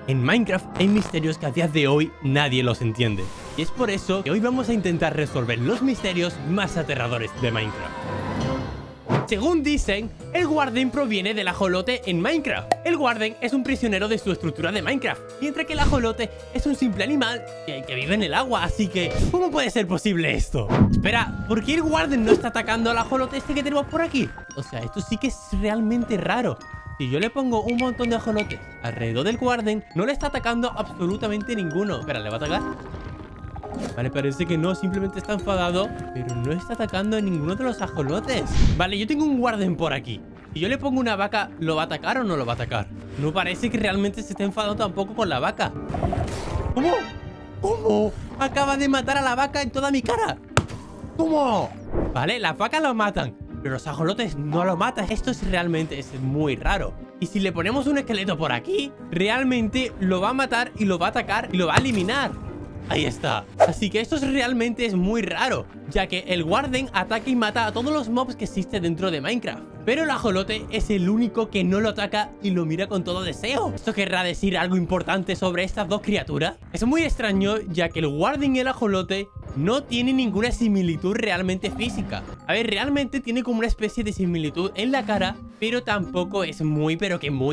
En Minecraft hay misterios que a día de hoy nadie los entiende. Y es por eso que hoy vamos a intentar resolver los misterios más aterradores de Minecraft. Según dicen, el Warden proviene del ajolote en Minecraft. El Warden es un prisionero de su estructura de Minecraft, mientras que el ajolote es un simple animal que vive en el agua, así que ¿cómo puede ser posible esto? Espera, ¿por qué el Warden no está atacando al ajolote este que tenemos por aquí? O sea, esto sí que es realmente raro. Si yo le pongo un montón de ajolotes alrededor del Warden, no le está atacando absolutamente ninguno. Espera, ¿le va a atacar? Vale, parece que no, simplemente está enfadado, pero no está atacando a ninguno de los ajolotes. Vale, yo tengo un Warden por aquí. Si yo le pongo una vaca, ¿lo va a atacar o no lo va a atacar? No parece que realmente se esté enfadando tampoco con la vaca. ¿Cómo? ¿Cómo? Acaba de matar a la vaca en toda mi cara. ¿Cómo? Vale, las vacas lo matan, pero los ajolotes no lo matan. Esto es muy raro. Y si le ponemos un esqueleto por aquí, realmente lo va a matar y lo va a atacar y lo va a eliminar. Ahí está. Así que esto realmente es muy raro, ya que el Warden ataca y mata a todos los mobs que existen dentro de Minecraft. Pero el ajolote es el único que no lo ataca y lo mira con todo deseo. ¿Esto querrá decir algo importante sobre estas dos criaturas? Es muy extraño, ya que el Warden y el ajolote no tienen ninguna similitud realmente física. A ver, realmente tiene como una especie de similitud en la cara, pero tampoco es muy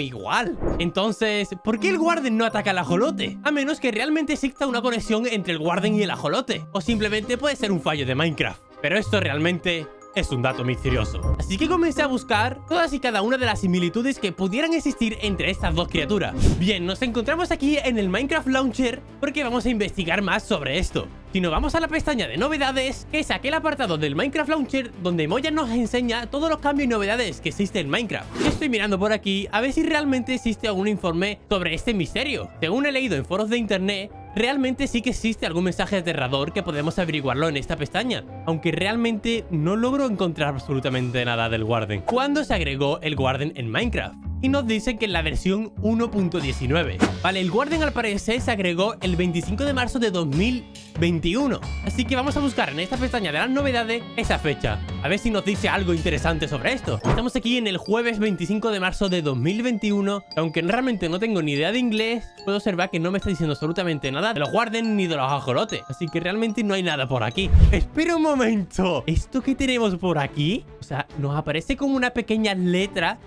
igual. Entonces, ¿por qué el Warden no ataca al ajolote? A menos que realmente exista una conexión entre el Warden y el ajolote. O simplemente puede ser un fallo de Minecraft. Pero esto realmente es un dato misterioso. Así que comencé a buscar todas y cada una de las similitudes que pudieran existir entre estas dos criaturas. Bien, nos encontramos aquí en el Minecraft Launcher porque vamos a investigar más sobre esto. Si nos vamos a la pestaña de novedades, que es aquel apartado del Minecraft Launcher donde Mojang nos enseña todos los cambios y novedades que existen en Minecraft. Yo estoy mirando por aquí a ver si realmente existe algún informe sobre este misterio. Según he leído en foros de internet, realmente sí que existe algún mensaje aterrador que podemos averiguarlo en esta pestaña, aunque realmente no logro encontrar absolutamente nada del Warden. ¿Cuándo se agregó el Warden en Minecraft? Y nos dicen que en la versión 1.19. Vale, el Warden al parecer se agregó el 25 de marzo de 2021. Así que vamos a buscar en esta pestaña de las novedades esa fecha. A ver si nos dice algo interesante sobre esto. Estamos aquí en el jueves 25 de marzo de 2021. Aunque realmente no tengo ni idea de inglés, puedo observar que no me está diciendo absolutamente nada de los Warden ni de los ajolotes. Así que realmente no hay nada por aquí. Espera un momento. ¿Esto que tenemos por aquí? O sea, nos aparece como una pequeña letra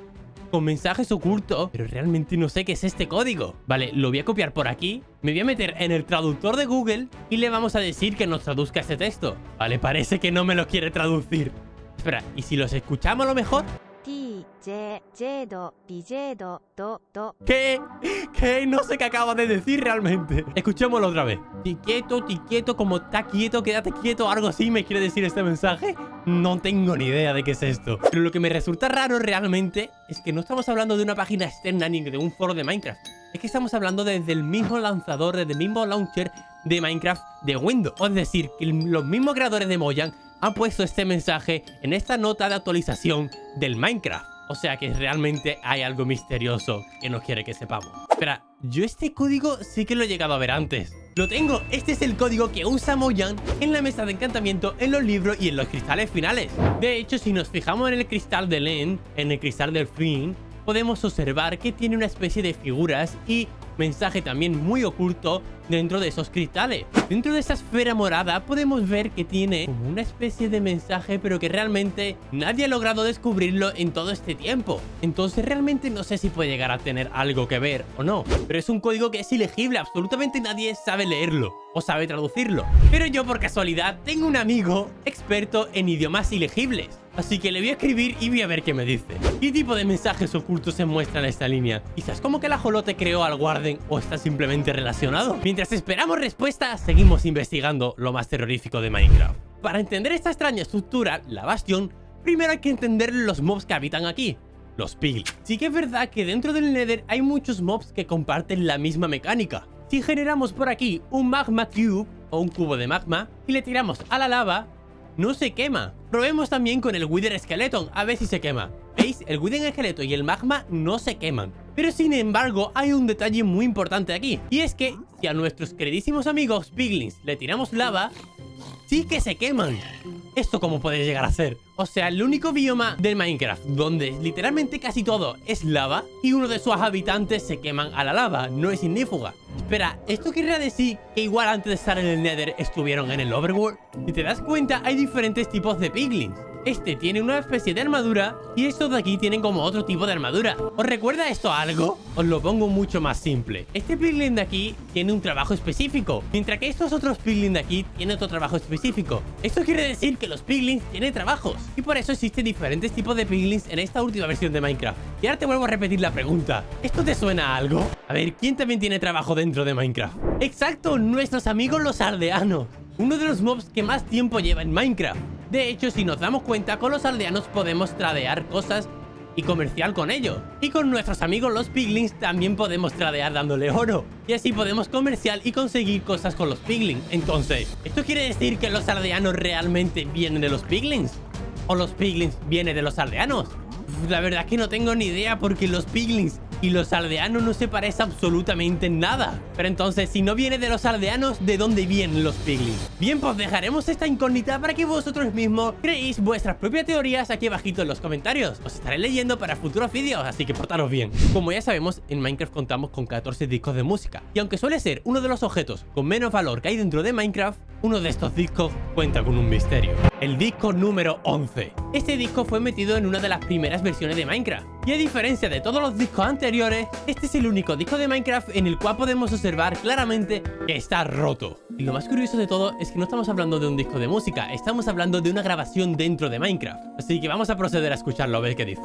con mensajes ocultos, pero realmente no sé qué es este código. Vale, lo voy a copiar por aquí. Me voy a meter en el traductor de Google y le vamos a decir que nos traduzca este texto. Vale, parece que no me lo quiere traducir. Espera, ¿y si los escuchamos a lo mejor? ¿Qué? ¿Qué? No sé qué acaba de decir realmente. Escuchémoslo otra vez. Ti quieto, como está quieto, quédate quieto, algo así me quiere decir este mensaje. No tengo ni idea de qué es esto. Pero lo que me resulta raro realmente es que no estamos hablando de una página externa ni de un foro de Minecraft. Es que estamos hablando desde el mismo lanzador, desde el mismo launcher de Minecraft de Windows. Es decir, que los mismos creadores de Mojang han puesto este mensaje en esta nota de actualización del Minecraft. O sea que realmente hay algo misterioso que nos quiere que sepamos. Espera, yo este código sí que lo he llegado a ver antes. Lo tengo, este es el código que usa Mojang en la mesa de encantamiento, en los libros y en los cristales finales. De hecho, si nos fijamos en el cristal del end, en el cristal del fin, podemos observar que tiene una especie de figuras y mensaje también muy oculto dentro de esos cristales. Dentro de esa esfera morada podemos ver que tiene como una especie de mensaje, pero que realmente nadie ha logrado descubrirlo en todo este tiempo. Entonces realmente no sé si puede llegar a tener algo que ver o no, pero es un código que es ilegible, absolutamente nadie sabe leerlo o sabe traducirlo. Pero yo por casualidad tengo un amigo experto en idiomas ilegibles, así que le voy a escribir y voy a ver qué me dice. ¿Qué tipo de mensajes ocultos se muestran en esta línea? Quizás como que el ajolote creó al Warden o está simplemente relacionado. Mientras esperamos respuesta, seguimos investigando lo más terrorífico de Minecraft. Para entender esta extraña estructura, la Bastion, primero hay que entender los mobs que habitan aquí, los Piglins. Sí que es verdad que dentro del Nether hay muchos mobs que comparten la misma mecánica. Si generamos por aquí un Magma Cube o un cubo de magma y le tiramos a la lava, no se quema. Probemos también con el Wither Skeleton a ver si se quema. ¿Veis? El Wither Skeleton y el magma no se queman. Pero sin embargo hay un detalle muy importante aquí, y es que si a nuestros queridísimos amigos Piglins le tiramos lava, sí que se queman. ¿Esto cómo puede llegar a ser? O sea, el único bioma del Minecraft donde literalmente casi todo es lava y uno de sus habitantes se queman a la lava, no es ignífuga. Espera, ¿esto querría decir que igual antes de estar en el Nether estuvieron en el Overworld? Si te das cuenta, hay diferentes tipos de piglins. Este tiene una especie de armadura y estos de aquí tienen como otro tipo de armadura. ¿Os recuerda esto a algo? Os lo pongo mucho más simple. Este piglin de aquí tiene un trabajo específico, mientras que estos otros piglins de aquí tienen otro trabajo específico. Esto quiere decir que los piglins tienen trabajos y por eso existen diferentes tipos de piglins en esta última versión de Minecraft. Y ahora te vuelvo a repetir la pregunta. ¿Esto te suena a algo? A ver, ¿quién también tiene trabajo dentro de Minecraft? ¡Exacto! Nuestros amigos los aldeanos. Uno de los mobs que más tiempo lleva en Minecraft. De hecho, si nos damos cuenta, con los aldeanos podemos tradear cosas y comerciar con ellos. Y con nuestros amigos los piglins también podemos tradear dándole oro. Y así podemos comerciar y conseguir cosas con los piglins. Entonces, ¿esto quiere decir que los aldeanos realmente vienen de los piglins? ¿O los piglins vienen de los aldeanos? La verdad es que no tengo ni idea porque los piglins y los aldeanos no se parecen absolutamente en nada. Pero entonces, si no viene de los aldeanos, ¿de dónde vienen los piglins? Bien, pues dejaremos esta incógnita para que vosotros mismos creéis vuestras propias teorías aquí abajito en los comentarios. Os estaré leyendo para futuros vídeos, así que portaros bien. Como ya sabemos, en Minecraft contamos con 14 discos de música. Y aunque suele ser uno de los objetos con menos valor que hay dentro de Minecraft, uno de estos discos cuenta con un misterio. El disco número 11. Este disco fue metido en una de las primeras versiones de Minecraft. Y a diferencia de todos los discos anteriores, este es el único disco de Minecraft en el cual podemos observar claramente que está roto. Y lo más curioso de todo es que no estamos hablando de un disco de música, estamos hablando de una grabación dentro de Minecraft. Así que vamos a proceder a escucharlo a ver qué dice.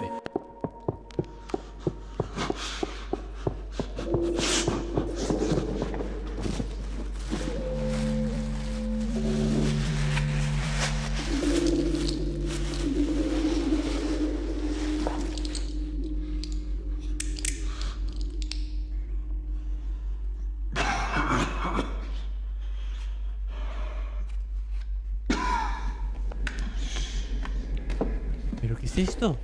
¿Pero qué es esto?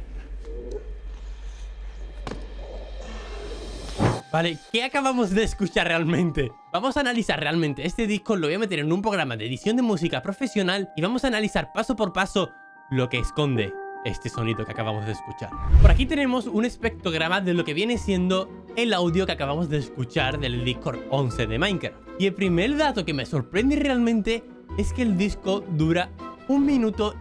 Vale, ¿qué acabamos de escuchar realmente? Vamos a analizar realmente este disco, lo voy a meter en un programa de edición de música profesional y vamos a analizar paso por paso lo que esconde este sonido que acabamos de escuchar. Por aquí tenemos un espectrograma de lo que viene siendo el audio que acabamos de escuchar del Discord 11 de Minecraft. Y el primer dato que me sorprende realmente es que el disco dura 1 minuto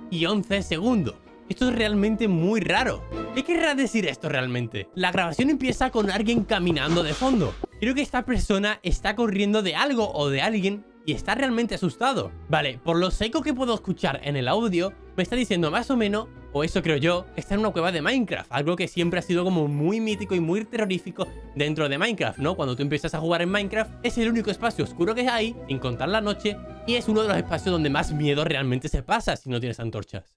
y 11 segundos. Esto es realmente muy raro. ¿Qué querrá decir esto realmente? La grabación empieza con alguien caminando de fondo. Creo que esta persona está corriendo de algo o de alguien y está realmente asustado. Vale, por lo seco que puedo escuchar en el audio, me está diciendo más o menos, o eso creo yo, que está en una cueva de Minecraft. Algo que siempre ha sido como muy mítico y muy terrorífico dentro de Minecraft, ¿no? Cuando tú empiezas a jugar en Minecraft, es el único espacio oscuro que hay, sin contar la noche, y es uno de los espacios donde más miedo realmente se pasa si no tienes antorchas.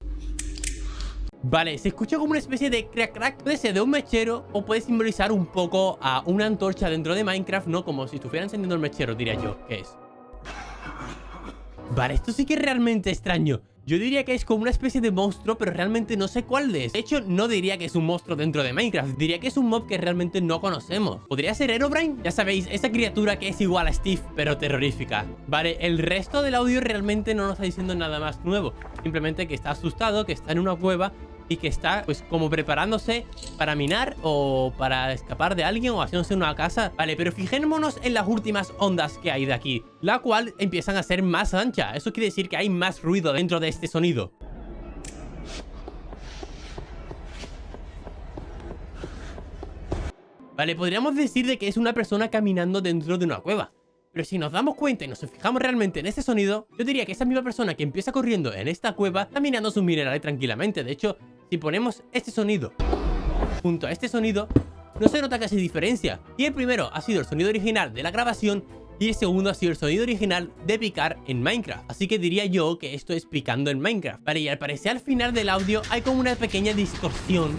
Vale, se escucha como una especie de crack crack. Puede ser de un mechero o puede simbolizar un poco a una antorcha dentro de Minecraft, ¿no? Como si estuviera encendiendo el mechero, diría yo. ¿Qué es? Vale, esto sí que es realmente extraño. Yo diría que es como una especie de monstruo, pero realmente no sé cuál es. De hecho, no diría que es un monstruo dentro de Minecraft. Diría que es un mob que realmente no conocemos. ¿Podría ser Herobrine? Ya sabéis, esa criatura que es igual a Steve, pero terrorífica. Vale, el resto del audio realmente no nos está diciendo nada más nuevo. Simplemente que está asustado, que está en una cueva y que está, pues, como preparándose para minar o para escapar de alguien o haciéndose una casa. Vale, pero fijémonos en las últimas ondas que hay de aquí, la cual empiezan a ser más ancha. Eso quiere decir que hay más ruido dentro de este sonido. Vale, podríamos decir de que es una persona caminando dentro de una cueva. Pero si nos damos cuenta y nos fijamos realmente en este sonido, yo diría que esa misma persona que empieza corriendo en esta cueva está minando sus minerales tranquilamente. De hecho, si ponemos este sonido junto a este sonido, no se nota casi diferencia. Y el primero ha sido el sonido original de la grabación y el segundo ha sido el sonido original de picar en Minecraft. Así que diría yo que esto es picando en Minecraft. Vale, y al parecer al final del audio hay como una pequeña distorsión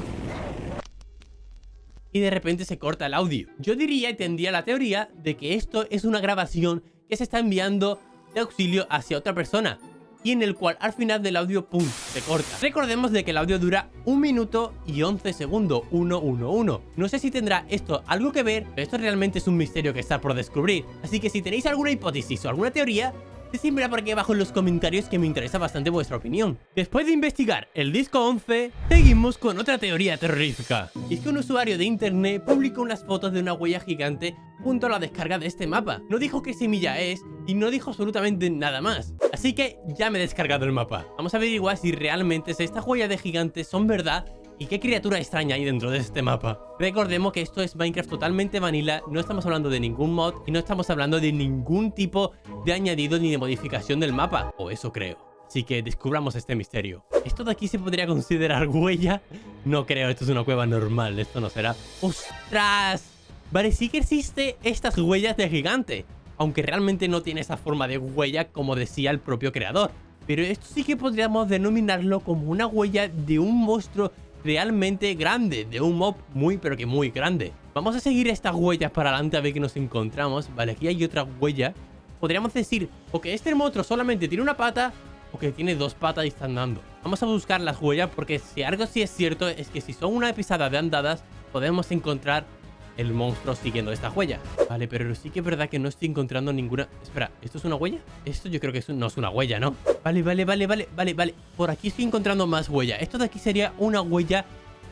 y de repente se corta el audio. Yo diría y tendría la teoría de que esto es una grabación que se está enviando de auxilio hacia otra persona y en el cual al final del audio, ¡pum!, se corta. Recordemos de que el audio dura 1 minuto y 11 segundos, 111. No sé si tendrá esto algo que ver, pero esto realmente es un misterio que está por descubrir. Así que si tenéis alguna hipótesis o alguna teoría, Decidme por aquí abajo en los comentarios, que me interesa bastante vuestra opinión. Después de investigar el disco 11, seguimos con otra teoría terrorífica. Y es que un usuario de internet publicó unas fotos de una huella gigante junto a la descarga de este mapa. No dijo qué semilla es y no dijo absolutamente nada más. Así que ya me he descargado el mapa. Vamos a averiguar si realmente estas huellas de gigantes son verdad y qué criatura extraña hay dentro de este mapa. Recordemos que esto es Minecraft totalmente vanilla, no estamos hablando de ningún mod y no estamos hablando de ningún tipo de añadido ni de modificación del mapa, o eso creo. Así que descubramos este misterio. ¿Esto de aquí se podría considerar huella? No creo, esto es una cueva normal, esto no será. ¡Ostras! Vale, sí que existe estas huellas de gigante, aunque realmente no tiene esa forma de huella como decía el propio creador. Pero esto sí que podríamos denominarlo como una huella de un monstruo realmente grande, de un mob muy pero que muy grande. Vamos a seguir estas huellas para adelante a ver qué nos encontramos. Vale, aquí hay otra huella. Podríamos decir o que este monstruo solamente tiene una pata o que tiene dos patas y está andando. Vamos a buscar las huellas porque si algo sí es cierto es que si son una pisada de andadas podemos encontrar el monstruo siguiendo esta huella. Vale, pero sí que es verdad que no estoy encontrando ninguna... Espera, ¿esto es una huella? Esto yo creo que no es una huella, ¿no? Vale. Por aquí estoy encontrando más huella. Esto de aquí sería una huella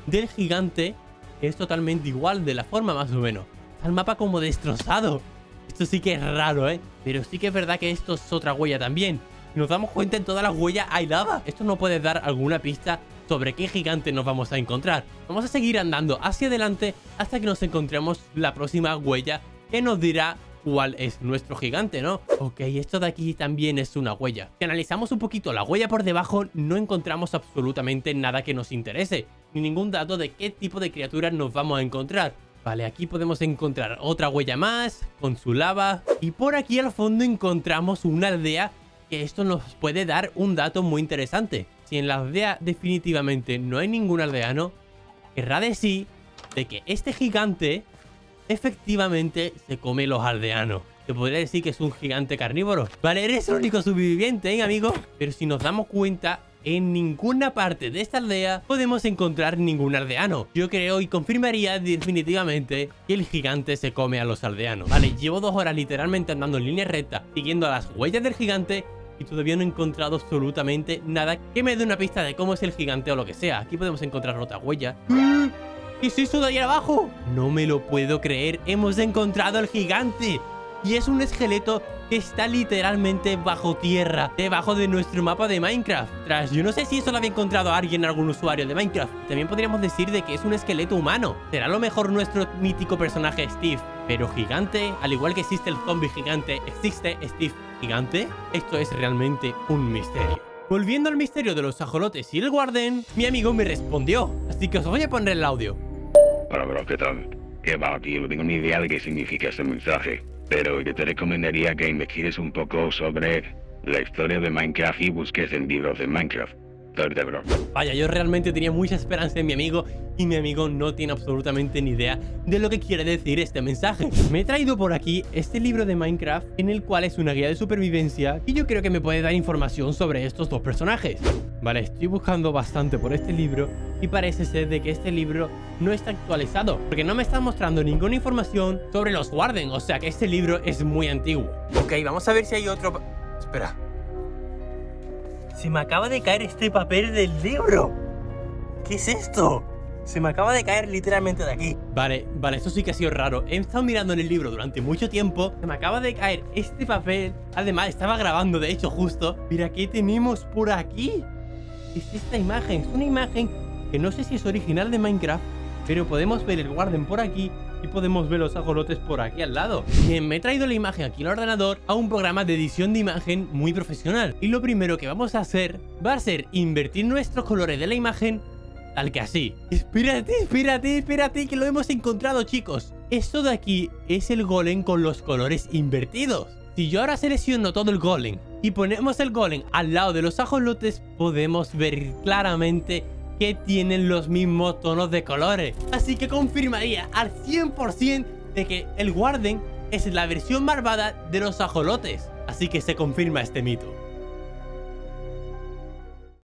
del gigante, que es totalmente igual de la forma más o menos. Está el mapa como destrozado. Esto sí que es raro, ¿eh? Pero sí que es verdad que esto es otra huella también. Si nos damos cuenta, en todas las huellas hay lava. Esto nos puede dar alguna pista sobre qué gigante nos vamos a encontrar. Vamos a seguir andando hacia adelante hasta que nos encontremos la próxima huella que nos dirá cuál es nuestro gigante, ¿no? Ok, esto de aquí también es una huella. Si analizamos un poquito la huella por debajo, no encontramos absolutamente nada que nos interese, ni ningún dato de qué tipo de criatura nos vamos a encontrar. Vale, aquí podemos encontrar otra huella más, con su lava. Y por aquí al fondo encontramos una aldea, que esto nos puede dar un dato muy interesante. Si en la aldea definitivamente no hay ningún aldeano, querrá decir de que este gigante efectivamente se come los aldeanos. Te podría decir que es un gigante carnívoro. Vale, eres el único superviviente, ¿eh, amigo? Pero si nos damos cuenta, en ninguna parte de esta aldea podemos encontrar ningún aldeano. Yo creo y confirmaría definitivamente que el gigante se come a los aldeanos. Vale, llevo 2 horas literalmente andando en línea recta, siguiendo a las huellas del gigante, y todavía no he encontrado absolutamente nada que me dé una pista de cómo es el gigante o lo que sea. Aquí podemos encontrar otra huella. ¿Qué es eso de ahí abajo? No me lo puedo creer. Hemos encontrado al gigante. Y es un esqueleto que está literalmente bajo tierra, debajo de nuestro mapa de Minecraft. Yo no sé si eso lo había encontrado alguien, algún usuario de Minecraft. También podríamos decir de que es un esqueleto humano. Será a lo mejor nuestro mítico personaje Steve. Pero gigante, al igual que existe el zombie gigante, existe Steve gigante. Esto es realmente un misterio. Volviendo al misterio de los ajolotes y el Warden, mi amigo me respondió. Así que os voy a poner el audio. Hola, bro, ¿qué tal? ¿Qué va, tío? No tengo ni idea de qué significa este mensaje, pero yo te recomendaría que investigues un poco sobre la historia de Minecraft y busques en libros de Minecraft. Suerte, bro. Vaya, yo realmente tenía mucha esperanza en mi amigo y mi amigo no tiene absolutamente ni idea de lo que quiere decir este mensaje. Me he traído por aquí este libro de Minecraft en el cual es una guía de supervivencia y yo creo que me puede dar información sobre estos dos personajes. Vale, estoy buscando bastante por este libro y parece ser de que este libro no está actualizado porque no me está mostrando ninguna información sobre los Warden, o sea que este libro es muy antiguo. Ok, vamos a ver si hay otro... Espera. Se me acaba de caer este papel del libro. ¿Qué es esto? Se me acaba de caer literalmente de aquí. Vale, esto sí que ha sido raro. He estado mirando en el libro durante mucho tiempo. Se me acaba de caer este papel. Además, estaba grabando, de hecho, justo. Mira, ¿qué tenemos por aquí? Es esta imagen. Es una imagen que no sé si es original de Minecraft, pero podemos ver el Warden por aquí y podemos ver los ajolotes por aquí al lado. Bien, me he traído la imagen aquí en el ordenador a un programa de edición de imagen muy profesional. Y lo primero que vamos a hacer va a ser invertir nuestros colores de la imagen tal que así. Espérate, que lo hemos encontrado, chicos. Esto de aquí es el golem con los colores invertidos. Si yo ahora selecciono todo el golem y ponemos el golem al lado de los ajolotes, podemos ver claramente que tienen los mismos tonos de colores. Así que confirmaría al 100% de que el Warden es la versión malvada de los ajolotes. Así que se confirma este mito.